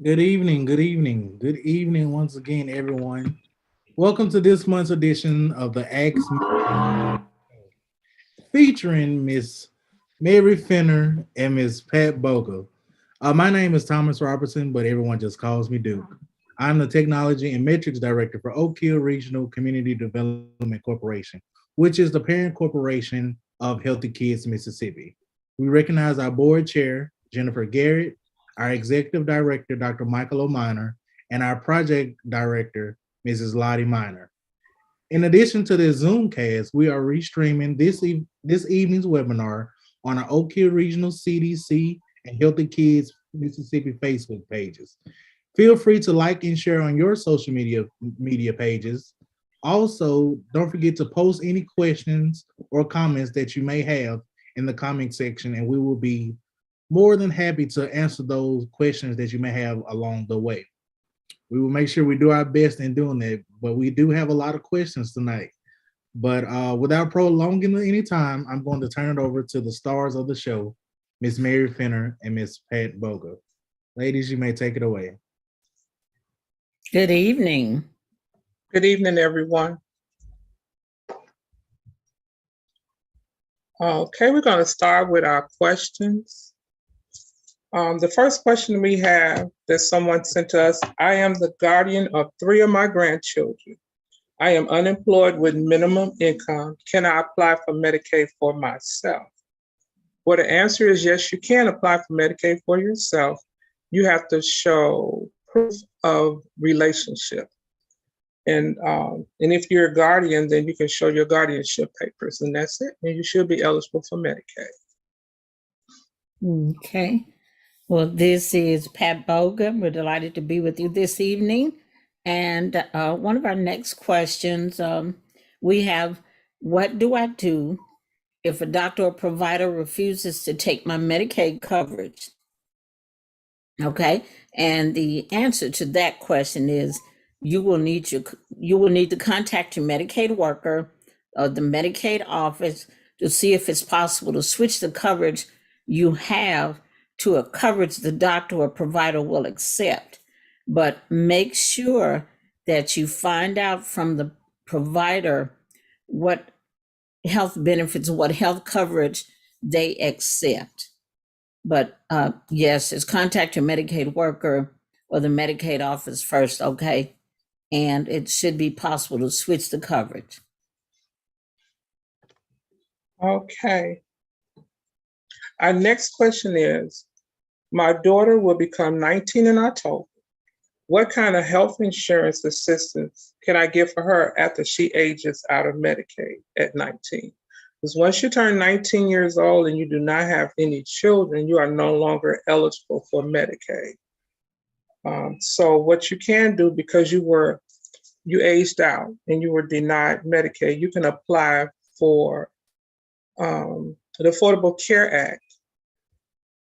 Good evening, good evening, good evening once again, everyone. Welcome to this month's edition of the Ask Me, featuring Miss Mary Finner and Miss Pat Bogle. My name is Thomas Robertson, but everyone just calls me Duke. I'm the Technology and Metrics Director for Oak Hill Regional Community Development Corporation, which is the parent corporation of Healthy Kids Mississippi. We recognize our board chair, Jennifer Garrett, our executive director, Dr. Michael O'Miner, and our project director, Mrs. Lottie Miner. In addition to this Zoomcast, we are restreaming this evening's webinar on our Oak Hill Regional CDC and Healthy Kids Mississippi Facebook pages. Feel free to like and share on your social media pages. Also, don't forget to post any questions or comments that you may have in the comment section, and we will be more than happy to answer those questions that you may have along the way. We will make sure we do our best in doing that, but we do have a lot of questions tonight. But without prolonging any time, I'm going to turn it over to the stars of the show, Miss Mary Finner and Miss Pat Bogle. Ladies, you may take it away. Good evening. Good evening, everyone. Okay, we're going to start with our questions. The first question we have that someone sent to us: I am the guardian of 3 of my grandchildren. I am unemployed with minimum income. Can I apply for Medicaid for myself? Well, the answer is yes, you can apply for Medicaid for yourself. You have to show proof of relationship. And if you're a guardian, then you can show your guardianship papers, and that's it. And you should be eligible for Medicaid. Okay. Well, this is Pat Bogle. We're delighted to be with you this evening. And one of our next questions, we have, what do I do if a doctor or provider refuses to take my Medicaid coverage? Okay. And the answer to that question is you will need to contact your Medicaid worker or the Medicaid office to see if it's possible to switch the coverage you have to a coverage the doctor or provider will accept. But make sure that you find out from the provider what health benefits, what health coverage they accept. But yes, it's contact your Medicaid worker or the Medicaid office first, okay? And it should be possible to switch the coverage. Okay. Our next question is, my daughter will become 19 in October. What kind of health insurance assistance can I get for her after she ages out of Medicaid at 19? Because once you turn 19 years old and you do not have any children, you are no longer eligible for Medicaid. So what you can do, because you aged out and you were denied Medicaid, you can apply for the Affordable Care Act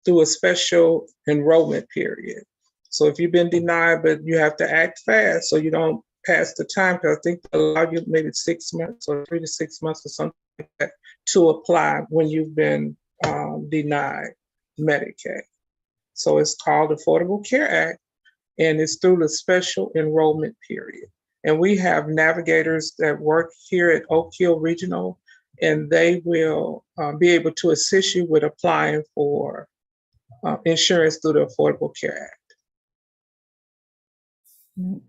through a special enrollment period. So if you've been denied, but you have to act fast so you don't pass the time, because I think they allow you maybe 6 months or 3 to 6 months or something like that to apply when you've been denied Medicaid. So it's called Affordable Care Act, and it's through the special enrollment period. And we have navigators that work here at Oak Hill Regional, and they will be able to assist you with applying for insurance through the Affordable Care Act.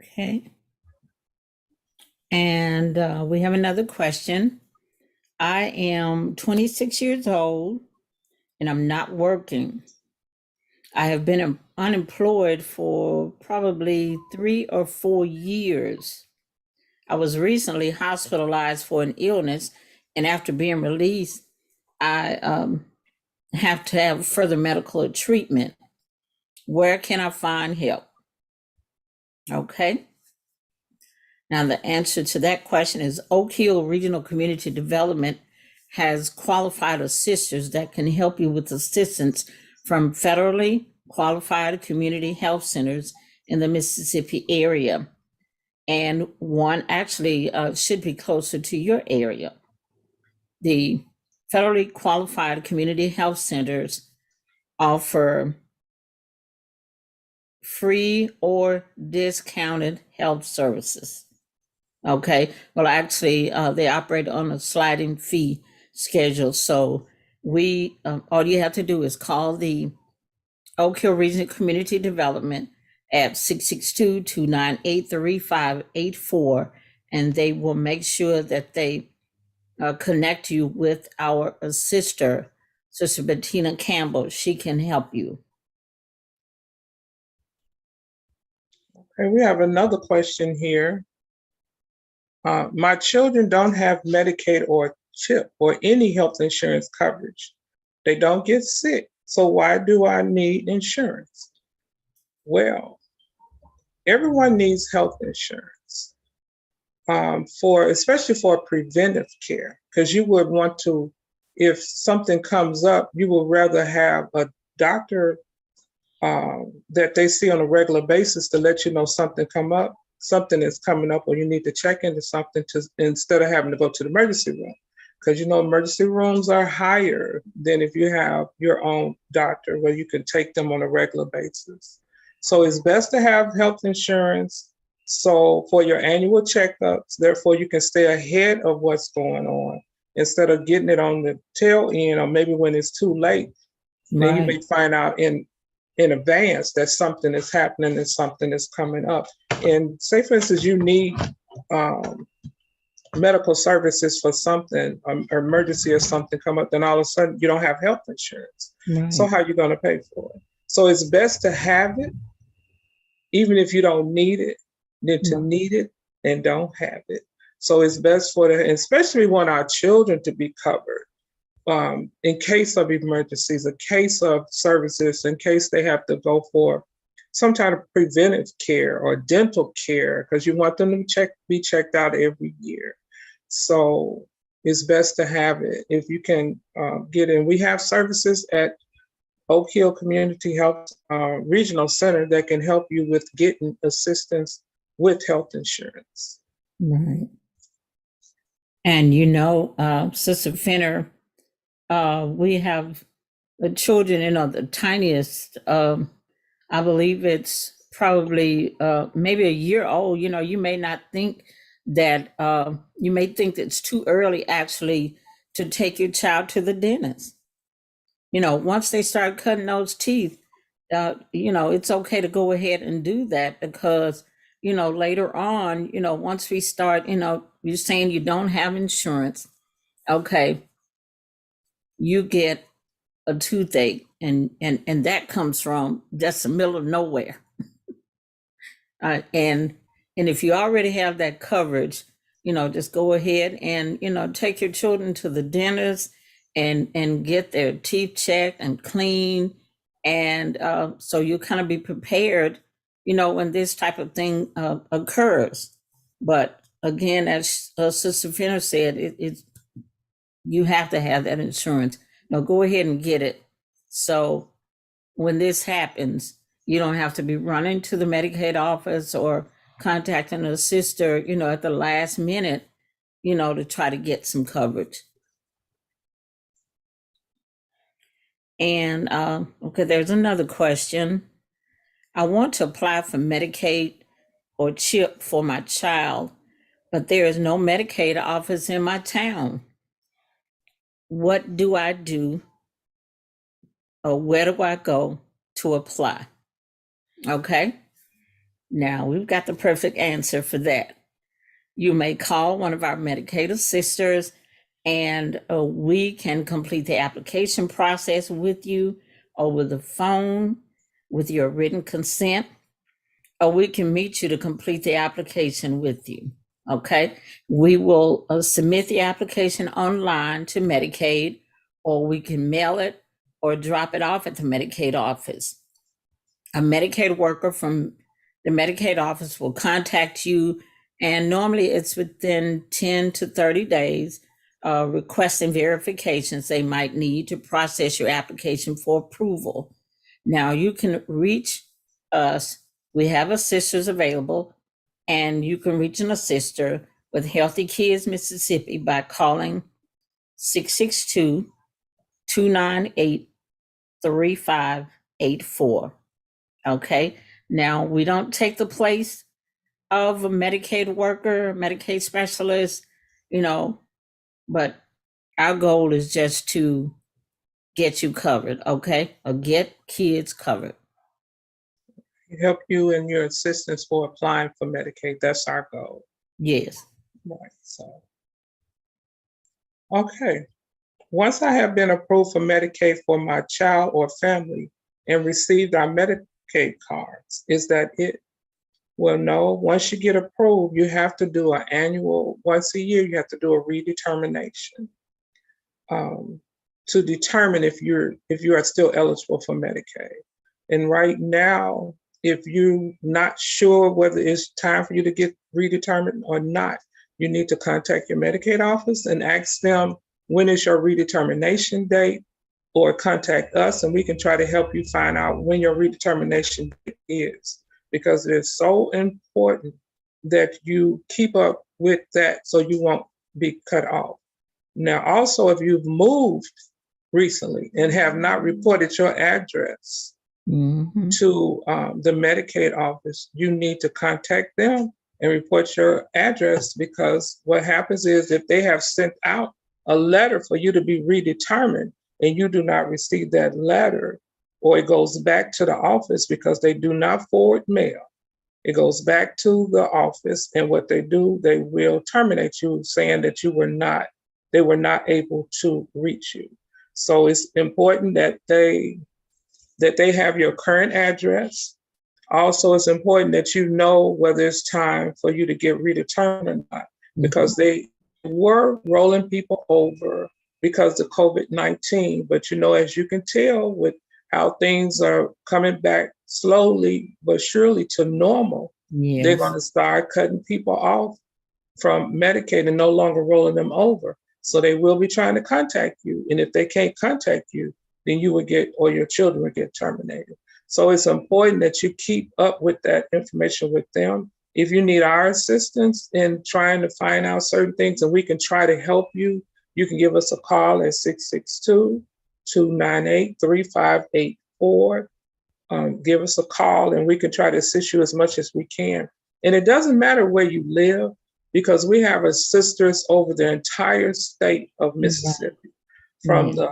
Okay. And we have another question. I am 26 years old and I'm not working. I have been unemployed for probably 3 or 4 years. I was recently hospitalized for an illness, and after being released, I have to have further medical treatment. Where can I find help? Okay. Now, the answer to that question is Oak Hill Regional Community Development has qualified assisters that can help you with assistance from federally qualified community health centers in the Mississippi area. And one actually should be closer to your area. The federally qualified community health centers offer free or discounted health services. Okay, well, actually, they operate on a sliding fee schedule. So all you have to do is call the Oak Hill Regional Community Development at 662-298-3584, and they will make sure that they connect you with our sister, Sister Bettina Campbell. She can help you. Okay, we have another question here. My children don't have Medicaid or CHIP or any health insurance coverage. They don't get sick. So why do I need insurance? Well, everyone needs health insurance especially for preventive care, because you would want to, if something comes up, you would rather have a doctor that they see on a regular basis to let you know something is coming up, or you need to check into something instead of having to go to the emergency room. Because emergency rooms are higher than if you have your own doctor where you can take them on a regular basis. So it's best to have health insurance. So for your annual checkups, therefore you can stay ahead of what's going on instead of getting it on the tail end, or maybe when it's too late. Then you may find out in advance that something is happening and something is coming up. And say, for instance, you need medical services for something, emergency or something come up, then all of a sudden you don't have health insurance. Right. So how are you going to pay for it? So it's best to have it, even if you don't need it, than to need it and don't have it. So it's best especially we want our children to be covered. In case of emergencies, in case of services, in case they have to go for some kind of preventive care or dental care, because you want them to be checked out every year. So it's best to have it if you can get in. We have services at Oak Hill Community Health Regional Center that can help you with getting assistance with health insurance. Right. And Sister Finner, we have the children, the tiniest, I believe it's probably maybe a year old. You may not think that, you may think it's too early actually to take your child to the dentist. Once they start cutting those teeth, it's okay to go ahead and do that, because, later on, once we start, you're saying you don't have insurance. Okay. You get a toothache, and that comes from just the middle of nowhere. And if you already have that coverage, just go ahead and take your children to the dentist and get their teeth checked and clean, and so you kind of be prepared, when this type of thing occurs. But again, as Sister Finner said, it's you have to have that insurance. Now go ahead and get it. So when this happens, you don't have to be running to the Medicaid office or contacting a sister, at the last minute, to try to get some coverage. And okay, there's another question. I want to apply for Medicaid or CHIP for my child, but there is no Medicaid office in my town. What do I do, or where do I go to apply? Okay, now we've got the perfect answer for that. You may call one of our Medicaid sisters, and we can complete the application process with you over the phone with your written consent, or we can meet you to complete the application with you. Okay, we will submit the application online to Medicaid, or we can mail it or drop it off at the Medicaid office. A Medicaid worker from the Medicaid office will contact you, and normally it's within 10 to 30 days, requesting verifications they might need to process your application for approval. Now you can reach us. We have assisters available, and you can reach an assister with Healthy Kids Mississippi by calling 662-298-3584. Okay. Now, we don't take the place of a Medicaid worker, Medicaid specialist, but our goal is just to get you covered, okay? Or get kids covered. Help you and your assistants for applying for Medicaid. That's our goal. Yes. Right. So, okay. Once I have been approved for Medicaid for my child or family and received our Medicaid cards, is that it? Well, no. Once you get approved, you have to do an annual, once a year, you have to do a redetermination to determine if you are still eligible for Medicaid. And right now, if you're not sure whether it's time for you to get redetermined or not, you need to contact your Medicaid office and ask them when is your redetermination date, or contact us and we can try to help you find out when your redetermination date is, because it's so important that you keep up with that so you won't be cut off. Now, also, if you've moved recently and have not reported your address to the Medicaid office, you need to contact them and report your address, because what happens is if they have sent out a letter for you to be redetermined and you do not receive that letter, or it goes back to the office because they do not forward mail, it goes back to the office, and what they do, they will terminate you, saying that they were not able to reach you. So it's important that they have your current address. Also, it's important that you know whether it's time for you to get redetermined or not, because they were rolling people over because of COVID-19. But as you can tell with how things are coming back slowly but surely to normal, they're going to start cutting people off from Medicaid and no longer rolling them over. So they will be trying to contact you. And if they can't contact you, then you would get, or your children would get terminated. So it's important that you keep up with that information with them. If you need our assistance in trying to find out certain things and we can try to help you, you can give us a call at 662-298-3584. Give us a call and we can try to assist you as much as we can. And it doesn't matter where you live, because we have assisters over the entire state of Mississippi, from the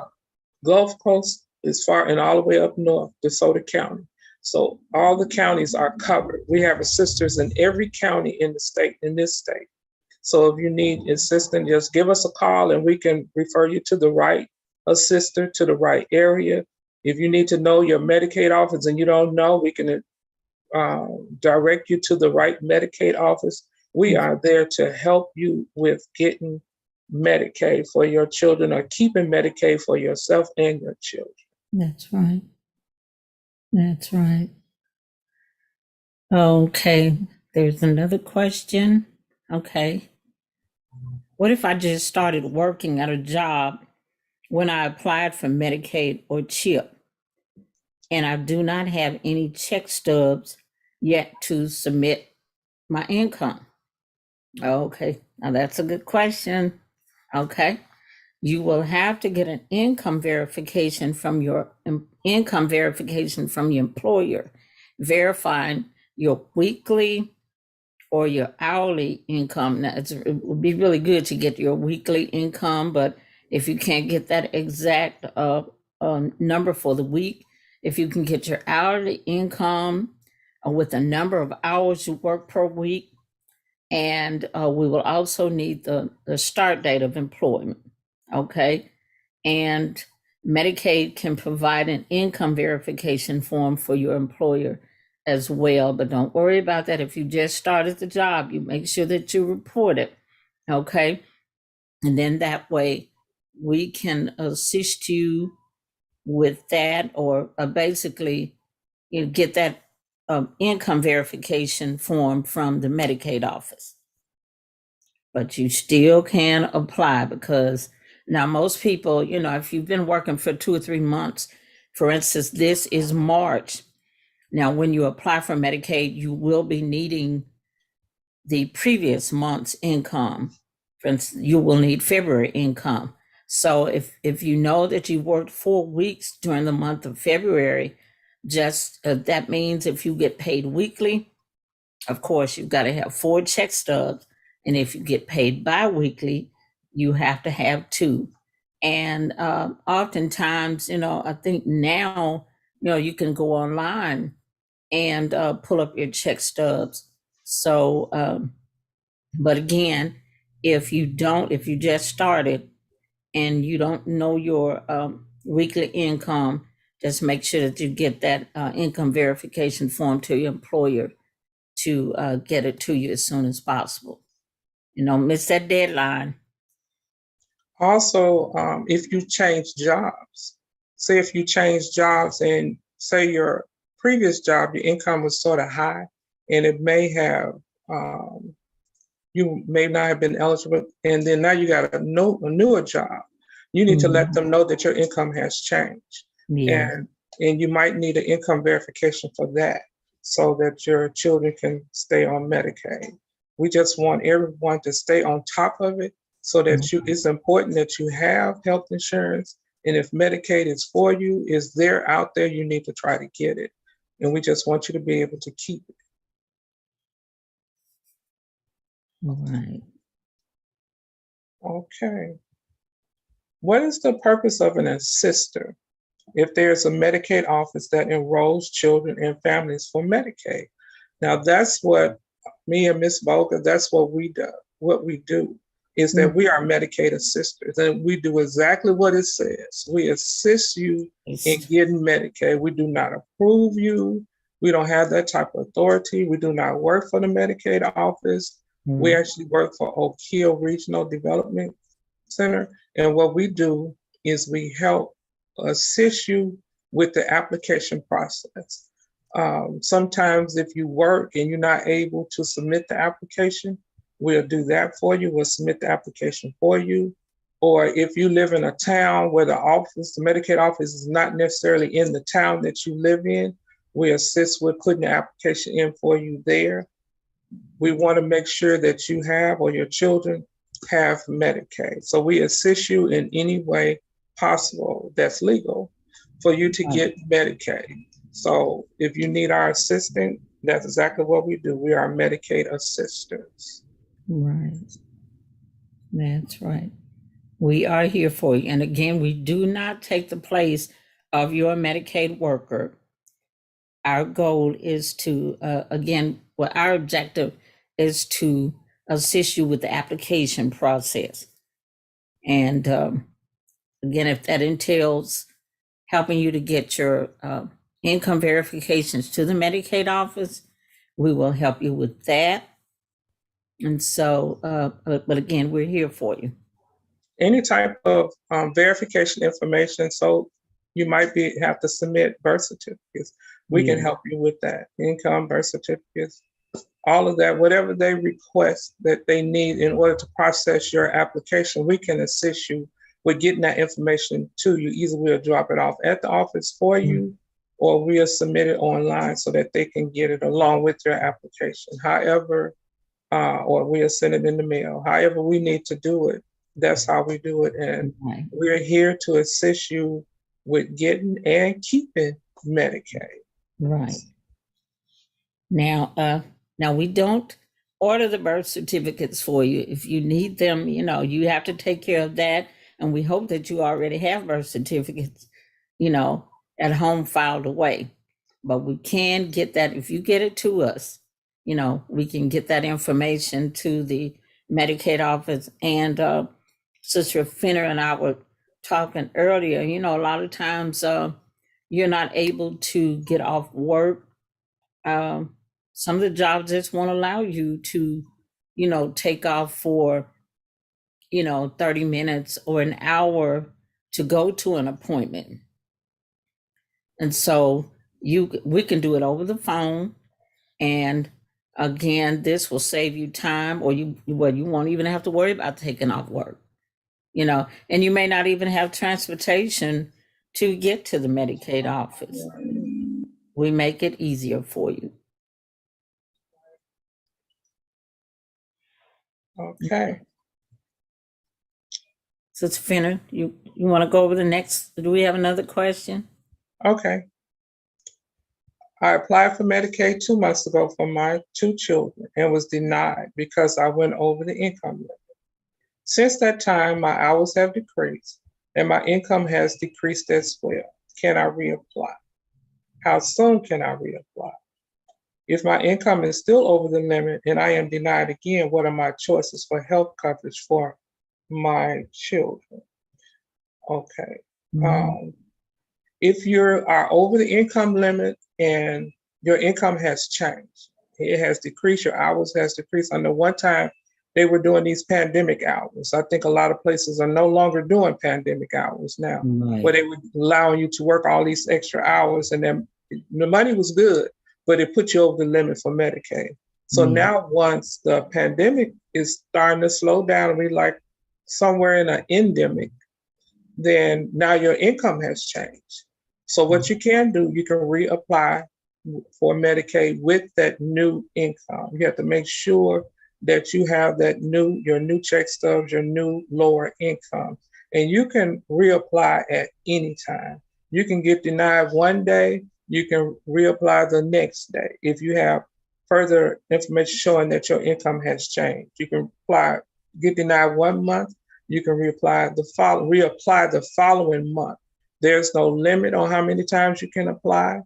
Gulf Coast as far and all the way up north, DeSoto County. So all the counties are covered. We have assisters in every county in the state, in this state. So if you need assistance, just give us a call and we can refer you to the right assister, to the right area. If you need to know your Medicaid office and you don't know, we can direct you to the right Medicaid office. We are there to help you with getting Medicaid for your children, or keeping Medicaid for yourself and your children. That's right. That's right. Okay, there's another question. Okay. What if I just started working at a job when I applied for Medicaid or CHIP, and I do not have any check stubs yet to submit my income? Okay, now that's a good question. Okay, you will have to get an income verification from your employer, verifying your weekly or your hourly income. Now, it would be really good to get your weekly income, but if you can't get that exact number for the week, if you can get your hourly income with the number of hours you work per week, and we will also need the start date of employment, okay? And Medicaid can provide an income verification form for your employer as well, but don't worry about that. If you just started the job, you make sure that you report it, okay? And then that way we can assist you with that, or basically get that income verification form from the Medicaid office. But you still can apply, because now most people, if you've been working for 2 or 3 months, for instance, this is March. Now, when you apply for Medicaid, you will be needing the previous month's income. For instance, you will need February income. So if you know that you worked 4 weeks during the month of February, just that means if you get paid weekly, of course, you've got to have 4 check stubs. And if you get paid bi-weekly, you have to have 2. And oftentimes, I think now, you can go online and pull up your check stubs. So, but again, if you just started and you don't know your weekly income, just make sure that you get that income verification form to your employer to get it to you as soon as possible. Don't miss that deadline. Also, if you change jobs, say if you change jobs and say your previous job, your income was sort of high, and it may have, you may not have been eligible, and then now you got a newer job. You need to let them know that your income has changed, Yeah. and you might need an income verification for that, so that your children can stay on Medicaid. We just want everyone to stay on top of it, so that it's important that you have health insurance. And if Medicaid is for you, is there out there, you need to try to get it. And we just want you to be able to keep it. All right. Okay. What is the purpose of an assister if there's a Medicaid office that enrolls children and families for Medicaid? Now, that's what me and Ms. Boga, that's what we do. What we do is that we are Medicaid assisters, and we do exactly what it says. We assist you in getting Medicaid. We do not approve you. We don't have that type of authority. We do not work for the Medicaid office. We actually work for Oak Hill Regional Development Center. And what we do is we help assist you with the application process. Sometimes if you work and you're not able to submit the application, we'll do that for you. We'll submit the application for you. Or if you live in a town where the Medicaid office is not necessarily in the town that you live in, we assist with putting the application in for you there. We want to make sure that you have, or your children have, Medicaid. So we assist you in any way possible that's legal for you to get Medicaid. So if you need our assistance, that's exactly what we do. We are Medicaid assistants. Right. That's right. We are here for you. And again, we do not take the place of your Medicaid worker. Our goal is to, our objective is to assist you with the application process. And again, if that entails helping you to get your income verifications to the Medicaid office, we will help you with that. And so, but again, we're here for you. Any type of verification information. So you might have to submit birth certificates. We can help you with that. Income, birth certificates, all of that, whatever they request that they need in order to process your application, we can assist you with getting that information to you. Either we'll drop it off at the office for you, or we'll submit it online so that they can get it along with your application. However, or we'll send it in the mail. However we need to do it, that's how we do it. And we're here to assist you with getting and keeping Medicaid. Right. Now we don't order the birth certificates for you. If you need them, you have to take care of that. And we hope that you already have birth certificates, at home filed away. But we can get that. If you get it to us, we can get that information to the Medicaid office. And Sister Finner and I were talking earlier, a lot of times you're not able to get off work. Some of the jobs just won't allow you to, take off for, 30 minutes or an hour to go to an appointment. And so we can do it over the phone. And again, this will save you time, or you won't even have to worry about taking off work, and you may not even have transportation to get to the Medicaid office. We make it easier for you. Okay. Sister Finner, you want to go over the next? Do we have another question? Okay. I applied for Medicaid 2 months ago for my 2 children and was denied because I went over the income limit. Since that time, my hours have decreased and my income has decreased as well. Can I reapply? How soon can I reapply? If my income is still over the limit and I am denied again, what are my choices for health coverage for my children? Okay. If you are over the income limit and your income has changed, it has decreased, your hours has decreased. I know one time they were doing these pandemic hours. I think a lot of places are no longer doing pandemic hours now, where they were allowing you to work all these extra hours, and then the money was good, but it put you over the limit for Medicaid. So now once the pandemic is starting to slow down and we're like somewhere in an endemic, then now your income has changed. So what you can do, you can reapply for Medicaid with that new income. You have to make sure that you have that your new check stubs, your new lower income, and you can reapply at any time. You can get denied one day, you can reapply the next day. If you have further information showing that your income has changed, you can get denied 1 month, you can reapply the following month. There's no limit on how many times you can apply.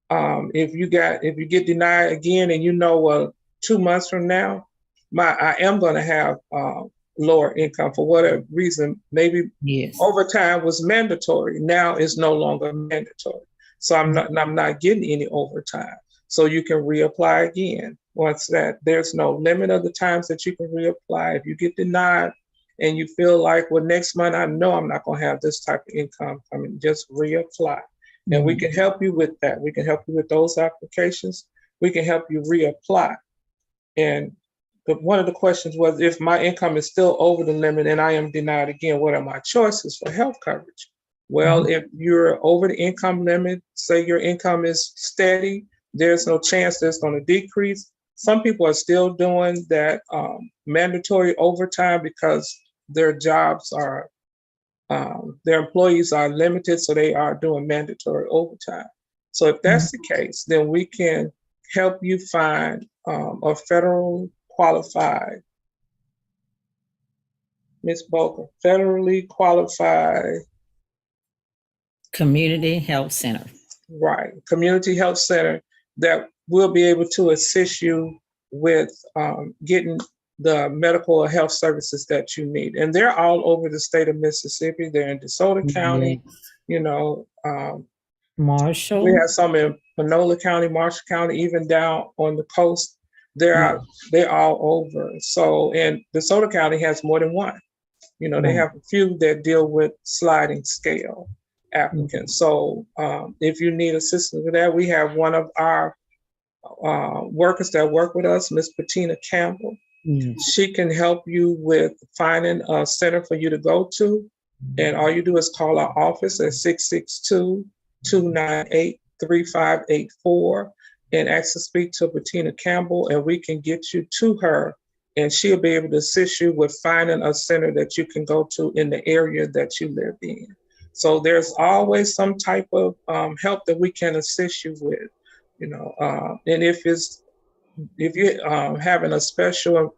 If you get denied again, and 2 months from now, I am going to have lower income for whatever reason. Maybe overtime was mandatory. Now it's no longer mandatory. So I'm not getting any overtime. So you can reapply again. Once there's no limit of the times that you can reapply. If you get denied and you feel like, well, next month I know I'm not going to have this type of income coming, just reapply. And we can help you with that. We can help you with those applications. We can help you reapply. And one of the questions was, if my income is still over the limit and I am denied again, what are my choices for health coverage? Well, if you're over the income limit, say your income is steady, there's no chance that it's going to decrease. Some people are still doing that mandatory overtime because their jobs are, their employees are limited, so they are doing mandatory overtime. So if that's the case, then we can help you find a federally qualified, Ms. Boker, federally qualified community health center. Right, community health center that will be able to assist you with getting the medical or health services that you need. And they're all over the state of Mississippi. They're in DeSoto County, Marshall. We have some in Panola County, Marshall County, even down on the coast. They're all over. So, and DeSoto County has more than one. They have a few that deal with sliding scale applicants. So if you need assistance with that, we have one of our workers that work with us, Miss Bettina Campbell. She can help you with finding a center for you to go to. And all you do is call our office at 662-298-3584 and ask to speak to Bettina Campbell, and we can get you to her, and she'll be able to assist you with finding a center that you can go to in the area that you live in. So there's always some type of help that we can assist you with, and if you're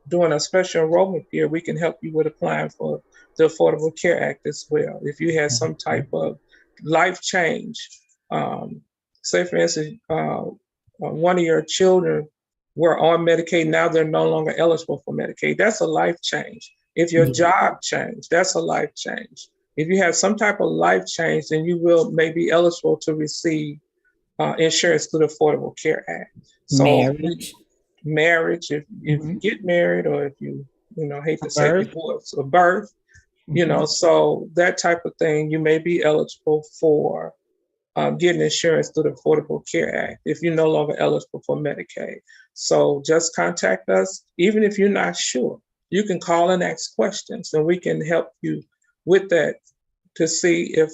doing a special enrollment here, we can help you with applying for the Affordable Care Act as well. If you had some type of life change, say for instance, one of your children were on Medicaid, now they're no longer eligible for Medicaid. That's a life change. If your job changed, that's a life change. If you have some type of life change, then you may be eligible to receive insurance through the Affordable Care Act. So marriage, if you get married, or if you hate to say divorce or birth, so that type of thing, you may be eligible for getting insurance through the Affordable Care Act if you're no longer eligible for Medicaid. So just contact us. Even if you're not sure, you can call and ask questions, and we can help you with that to see if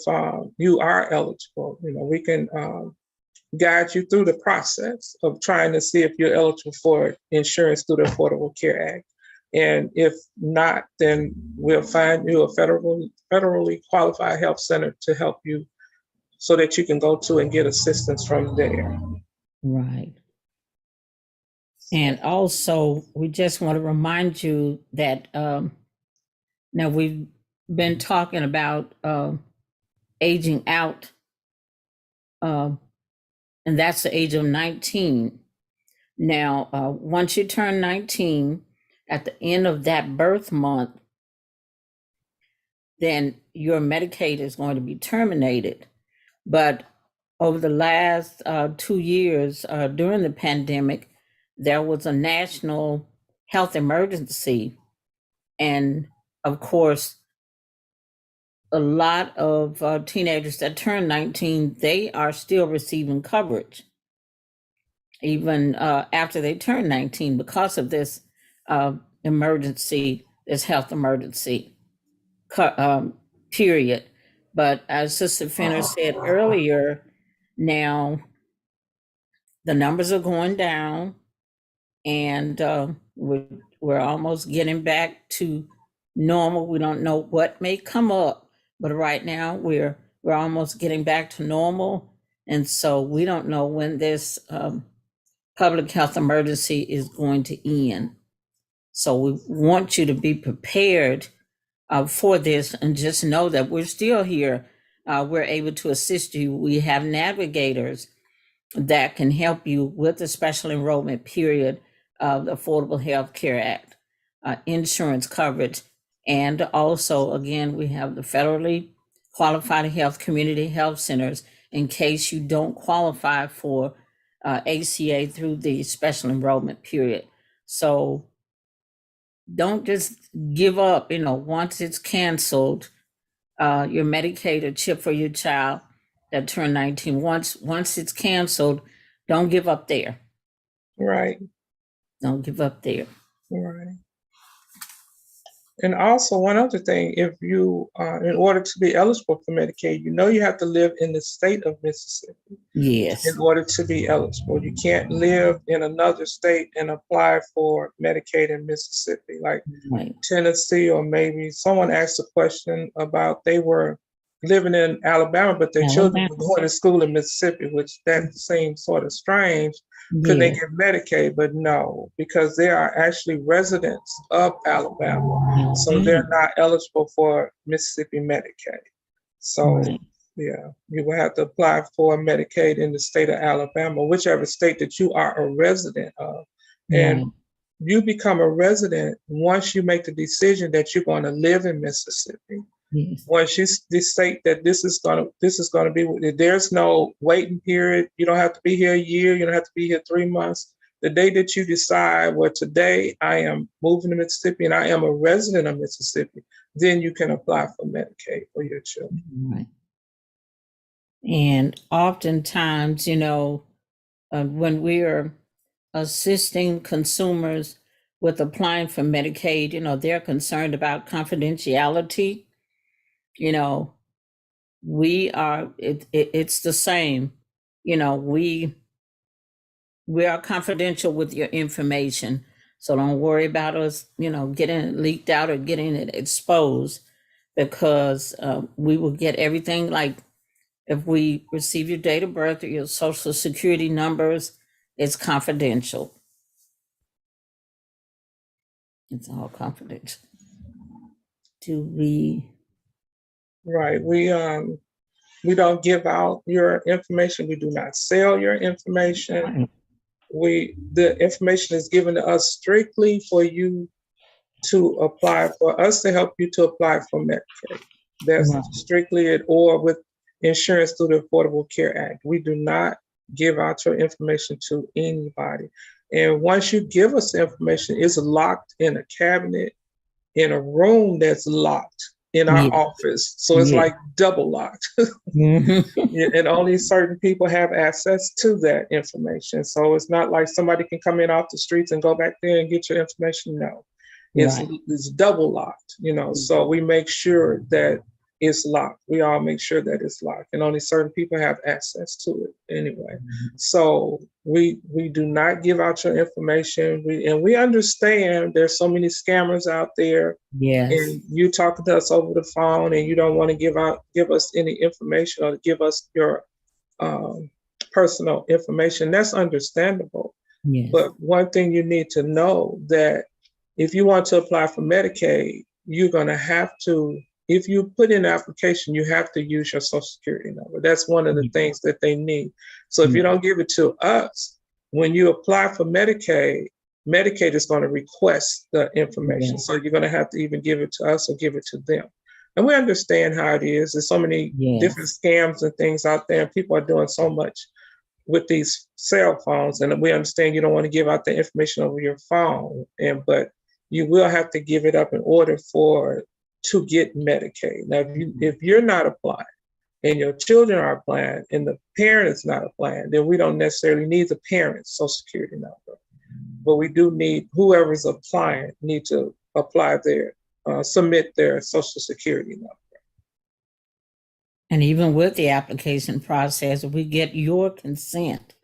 you are eligible. We can guide you through the process of trying to see if you're eligible for insurance through the Affordable Care Act. And if not, then we'll find you a federally qualified health center to help you so that you can go to and get assistance from there. Right. And also, we just want to remind you that now we've been talking about aging out, and that's the age of 19. Now, once you turn 19, at the end of that birth month, then your Medicaid is going to be terminated. But over the last 2 years during the pandemic, there was a national health emergency. And of course, a lot of teenagers that turn 19, they are still receiving coverage, even after they turn 19, because of this emergency, this health emergency period. But as Sister Fenner said earlier, now the numbers are going down, and we're almost getting back to normal. We don't know what may come up, but right now we're almost getting back to normal, and so we don't know when this public health emergency is going to end. So we want you to be prepared for this, and just know that we're still here. We're able to assist you. We have navigators that can help you with the special enrollment period of the Affordable Health Care Act, insurance coverage, and also, again, we have the federally qualified health community health centers in case you don't qualify for ACA through the special enrollment period. So don't just give up, once it's canceled, your Medicaid or CHIP for your child that turned 19. Once it's canceled, don't give up there. Right. Don't give up there. Right. And also, one other thing, if you, in order to be eligible for Medicaid, you have to live in the state of Mississippi. Yes. In order to be eligible. You can't live in another state and apply for Medicaid in Mississippi, like Right. Tennessee, or maybe someone asked a question about they were living in Alabama, but their children were going to school in Mississippi, which that seems sort of strange. Could they get Medicaid? But no, because they are actually residents of Alabama. So they're not eligible for Mississippi Medicaid. So yeah, you will have to apply for Medicaid in the state of Alabama, whichever state that you are a resident of. And you become a resident once you make the decision that you're going to live in Mississippi. Yes. Once you state that this is going to be, there's no waiting period. You don't have to be here a year. You don't have to be here 3 months. The day that you decide, well, today I am moving to Mississippi and I am a resident of Mississippi, then you can apply for Medicaid for your children. Right. And oftentimes, when we're assisting consumers with applying for Medicaid, they're concerned about confidentiality. We are, it's the same. We are confidential with your information. So don't worry about us, getting it leaked out or getting it exposed, because we will get everything. Like if we receive your date of birth or your social security numbers, it's confidential. It's all confidential. Right. We don't give out your information. We do not sell your information. The information is given to us strictly for you to apply, for us to help you to apply for Medicaid. That's strictly it, or with insurance through the Affordable Care Act. We do not give out your information to anybody. And once you give us the information, it's locked in a cabinet in a room that's locked in our office. So it's like double locked. And only certain people have access to that information. So it's not like somebody can come in off the streets and go back there and get your information. No, it's double locked, So we make sure that it's locked. We all make sure that it's locked, and only certain people have access to it anyway. So we do not give out your information. We understand there's so many scammers out there, Yes. and you talking to us over the phone, and you don't want to give us any information or give us your personal information. That's understandable. Yes. But one thing you need to know that if you want to apply for Medicaid, you're going to have to, if you put in an application, you have to use your Social Security number. That's one of the things that they need. So if you don't give it to us, when you apply for Medicaid, Medicaid is going to request the information. So you're going to have to even give it to us or give it to them. And we understand how it is. There's so many different scams and things out there, and people are doing so much with these cell phones. And we understand you don't want to give out the information over your phone, but you will have to give it up in order to get Medicaid. Now, if you're not applying and your children are applying and the parent is not applying, then we don't necessarily need the parent's Social Security number. But we do need, whoever's applying need to apply submit their Social Security number. And even with the application process, we get your consent.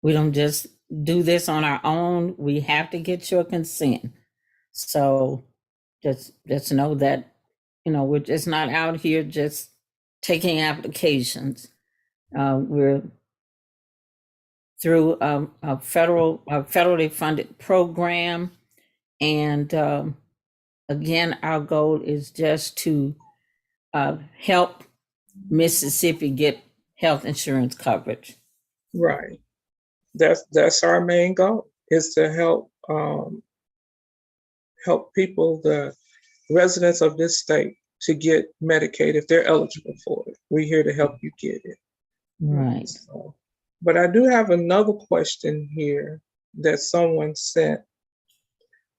We don't just do this on our own. We have to get your consent. So just know that, we're just not out here just taking applications. We're through a federally funded program. And again, our goal is just to help Mississippi get health insurance coverage. Right. That's our main goal, is to help people, the residents of this state, to get Medicaid if they're eligible for it. We're here to help you get it. Right. So, but I do have another question here that someone sent.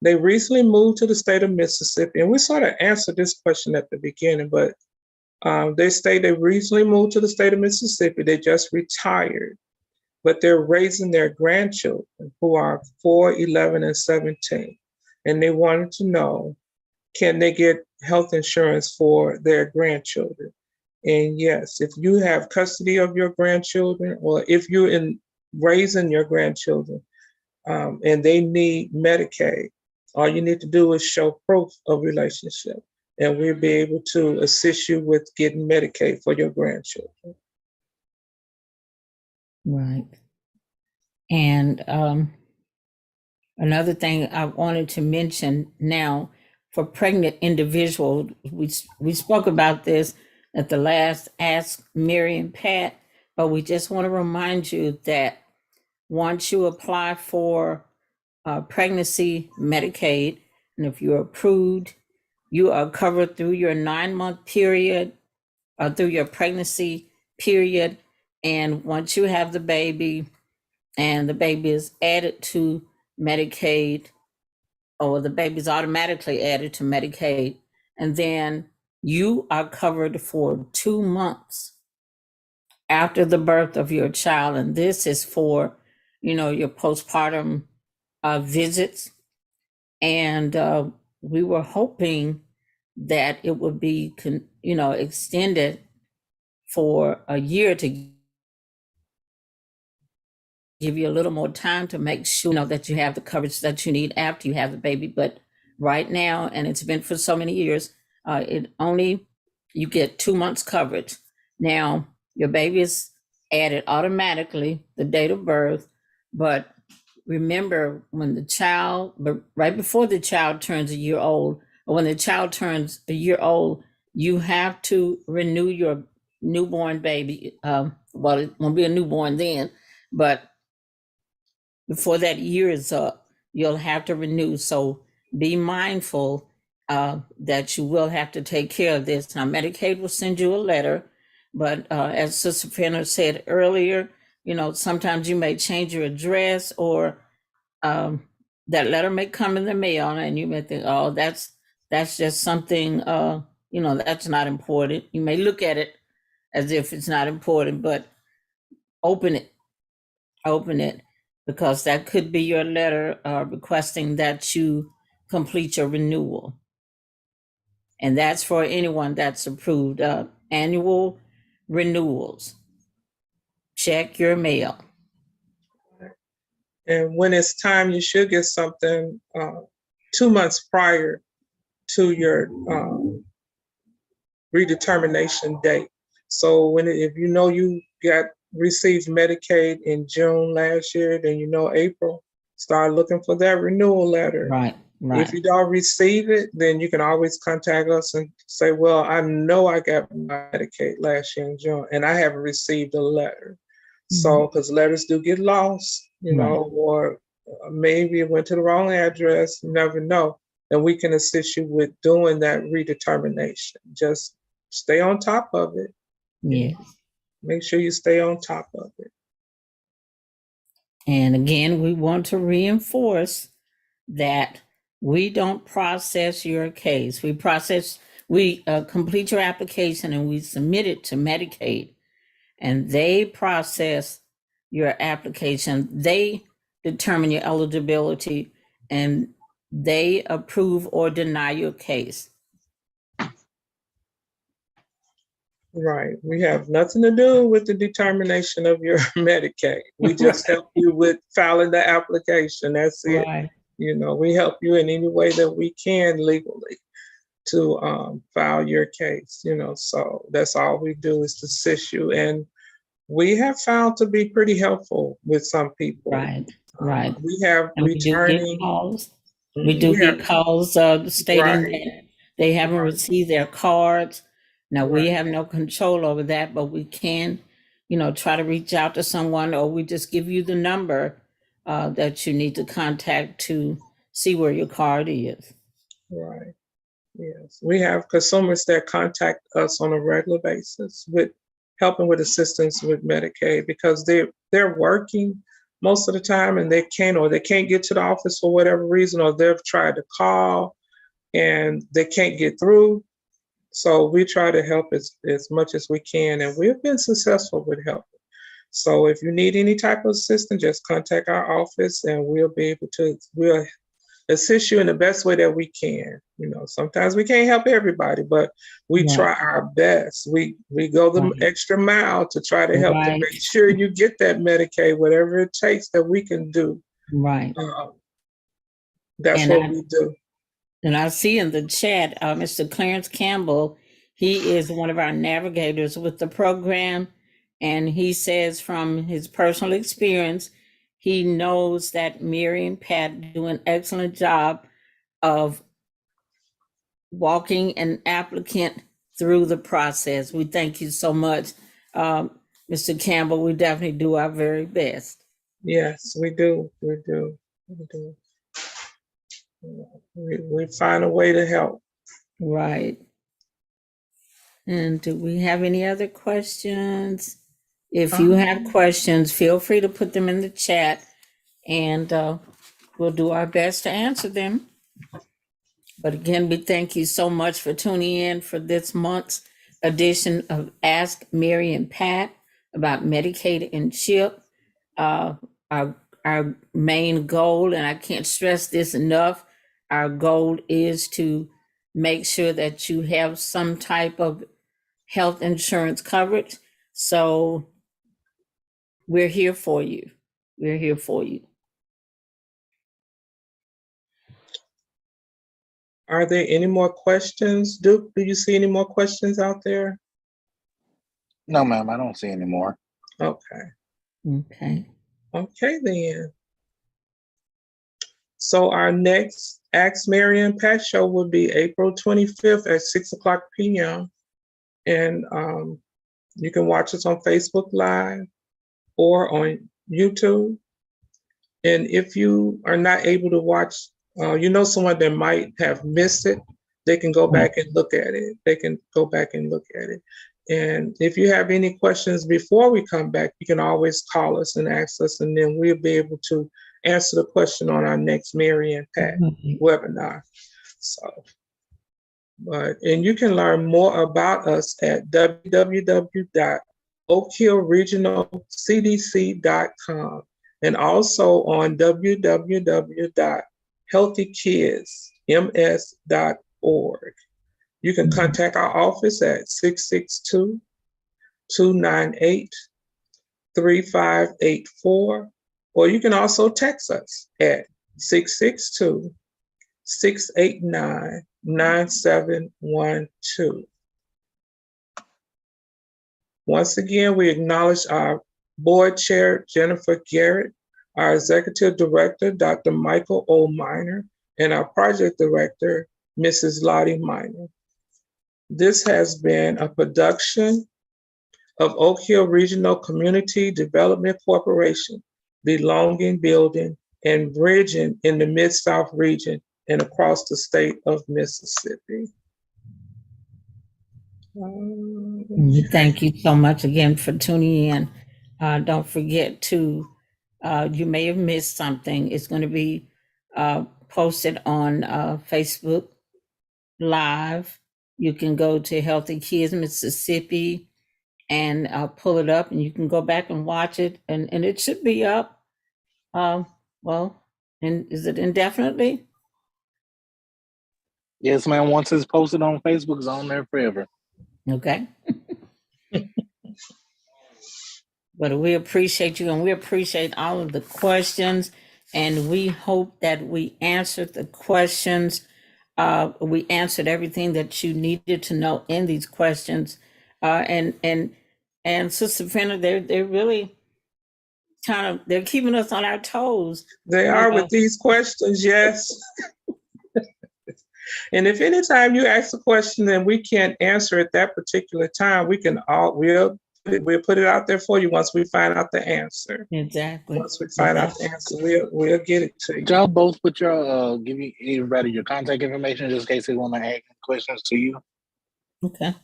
They recently moved to the state of Mississippi, and we sort of answered this question at the beginning, but they say they recently moved to the state of Mississippi. They just retired, but they're raising their grandchildren who are 4, 11, and 17. And they wanted to know, can they get health insurance for their grandchildren? And yes, if you have custody of your grandchildren, or if you're raising your grandchildren and they need Medicaid, all you need to do is show proof of relationship, and we'll be able to assist you with getting Medicaid for your grandchildren. Right. And another thing I wanted to mention now, for pregnant individuals, we spoke about this at the last Ask Mary and Pat, but we just want to remind you that once you apply for pregnancy Medicaid, and if you're approved, you are covered through your 9-month period or through your pregnancy period. And once you have the baby and the baby is added to Medicaid, or the baby's automatically added to Medicaid, and then you are covered for 2 months after the birth of your child. And this is for, your postpartum visits. And we were hoping that it would be, extended for a year to give you a little more time to make sure that you have the coverage that you need after you have the baby. But right now, and it's been for so many years, you get 2 months coverage. Now, your baby is added automatically the date of birth, but remember, right before the child turns a year old, or when the child turns a year old, you have to renew your newborn baby. Well, it won't be a newborn then, but before that year is up, you'll have to renew. So be mindful that you will have to take care of this. Now, Medicaid will send you a letter, but as Sister Fenner said earlier, sometimes you may change your address, or that letter may come in the mail, and you may think, oh, that's just something, that's not important. You may look at it as if it's not important, but open it, because that could be your letter requesting that you complete your renewal. And that's for anyone that's approved. Annual renewals. Check your mail. And when it's time, you should get something 2 months prior to your redetermination date. So if you know you received Medicaid in June last year, then you know April, start looking for that renewal letter. Right. If you don't receive it, then you can always contact us and say, well, I know I got Medicaid last year in June and I haven't received a letter. So, because letters do get lost, or maybe it went to the wrong address, you never know. And we can assist you with doing that redetermination. Just stay on top of it. Yes. Make sure you stay on top of it. And again, we want to reinforce that we don't process your case. We complete your application and we submit it to Medicaid, and they process your application. They determine your eligibility and they approve or deny your case. Right. We have nothing to do with the determination of your Medicaid. We just help you with filing the application. That's it. Right. We help you in any way that we can legally to file your case, so that's all we do is to assist you. And we have found to be pretty helpful with some people. Right. We have and returning. We do get calls stating that they haven't received their cards. Now, we have no control over that, but we can, try to reach out to someone, or we just give you the number that you need to contact to see where your card is. Right. Yes. We have consumers that contact us on a regular basis with helping with assistance with Medicaid because they're working most of the time and they can't get to the office for whatever reason, or they've tried to call and they can't get through. So we try to help as much as we can, and we've been successful with helping. So if you need any type of assistance, just contact our office and we'll assist you in the best way that we can. Sometimes we can't help everybody, but we try our best. We go the extra mile to try to help to make sure you get that Medicaid, whatever it takes that we can do. Right. That's what we do. And I see in the chat, Mr. Clarence Campbell, he is one of our navigators with the program. And he says from his personal experience, he knows that Mary and Pat do an excellent job of walking an applicant through the process. We thank you so much, Mr. Campbell. We definitely do our very best. Yes, we do. We find a way to help. Right. And do we have any other questions? If you have questions, feel free to put them in the chat and we'll do our best to answer them. But again, we thank you so much for tuning in for this month's edition of Ask Mary and Pat about Medicaid and CHIP. Our main goal, and I can't stress this enough, our goal is to make sure that you have some type of health insurance coverage. So we're here for you. We're here for you. Are there any more questions? Duke, do you see any more questions out there? No, ma'am, I don't see any more. Okay. Okay, then. So our next Ask Mary and Pat show will be April 25th at 6:00 p.m. And you can watch us on Facebook Live or on YouTube. And if you are not able to watch, someone that might have missed it, they can go back and look at it. And if you have any questions before we come back, you can always call us and ask us, and then we'll be able to answer the question on our next Mary and Pat webinar. And you can learn more about us at www.oakhillregionalcdc.com and also on www.healthykidsms.org. You can contact our office at 662-298-3584, or you can also text us at 662-689-9712. Once again, we acknowledge our board chair, Jennifer Garrett, our executive director, Dr. Michael O. Minor, and our project director, Mrs. Lottie Minor. This has been a production of Oak Hill Regional Community Development Corporation, belonging, building, and bridging in the Mid-South region and across the state of Mississippi. Thank you so much again for tuning in. Don't forget to, you may have missed something. It's going to be posted on Facebook Live. You can go to Healthy Kids Mississippi and pull it up, and you can go back and watch it. And it should be up. Well, and is it indefinitely? Yes, ma'am. Once it's posted on Facebook, it's on there forever. Okay. But we appreciate you, and we appreciate all of the questions, and we hope that we answered the questions. We answered everything that you needed to know in these questions. And Sister Fenner, they're really they're keeping us on our toes. They are with these questions, yes. And if anytime you ask a question and we can't answer at that particular time, we'll put it out there for you once we find out the answer. Exactly. Once we find out the answer, we'll get it to you. Y'all both put your give you everybody your contact information just in case they want to ask questions to you. Okay.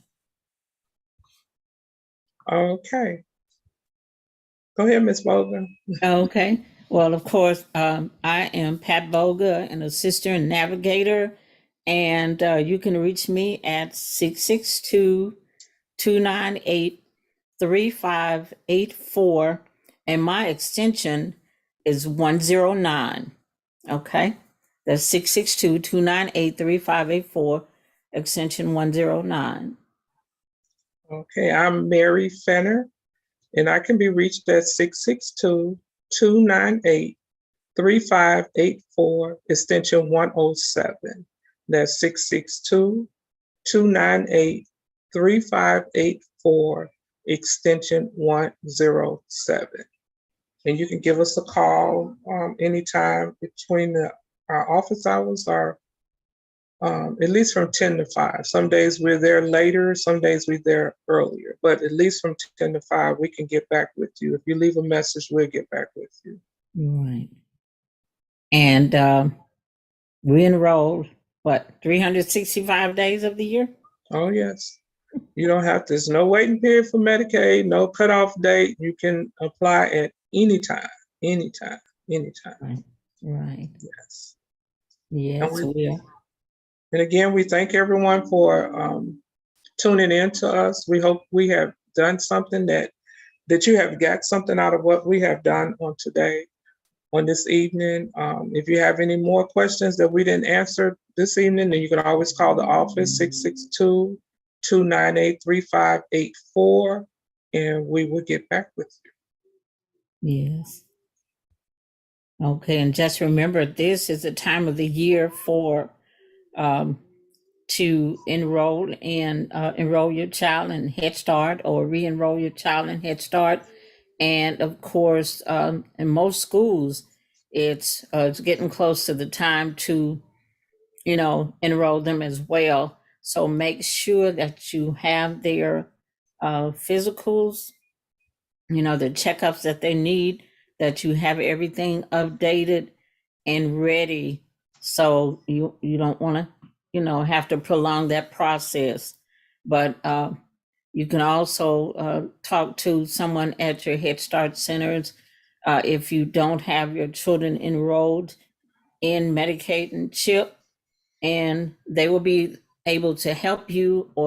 Okay. Go ahead, Ms. Bogan. Okay. Well, of course, I am Pat Boga, an assistant navigator, and you can reach me at 662-298-3584, and my extension is 109. Okay, that's 662-298-3584, extension 109. Okay, I'm Mary Fenner, and I can be reached at 662-298-3584, extension 107. That's 662-298-3584, extension 107. And you can give us a call anytime between our office hours are at least from 10 to 5. Some days we're there later, some days we're there earlier, but at least from 10 to 5, we can get back with you. If you leave a message, we'll get back with you. Right. And we enroll, 365 days of the year? Oh, yes. You don't have to, there's no waiting period for Medicaid, no cutoff date. You can apply at any time. Right. Yes. Yes, we are. And again, we thank everyone for tuning in to us. We hope we have done something that you have got something out of what we have done on this evening. If you have any more questions that we didn't answer this evening, then you can always call the office, 662-298-3584, and we will get back with you. Yes. Okay, and just remember, this is the time of the year for to enroll your child in Head Start or re-enroll your child in Head Start. And of course, in most schools, it's getting close to the time to, enroll them as well. So make sure that you have their physicals, the checkups that they need, that you have everything updated and ready. So you don't want to, have to prolong that process. But you can also talk to someone at your Head Start centers if you don't have your children enrolled in Medicaid and CHIP, and they will be able to help you or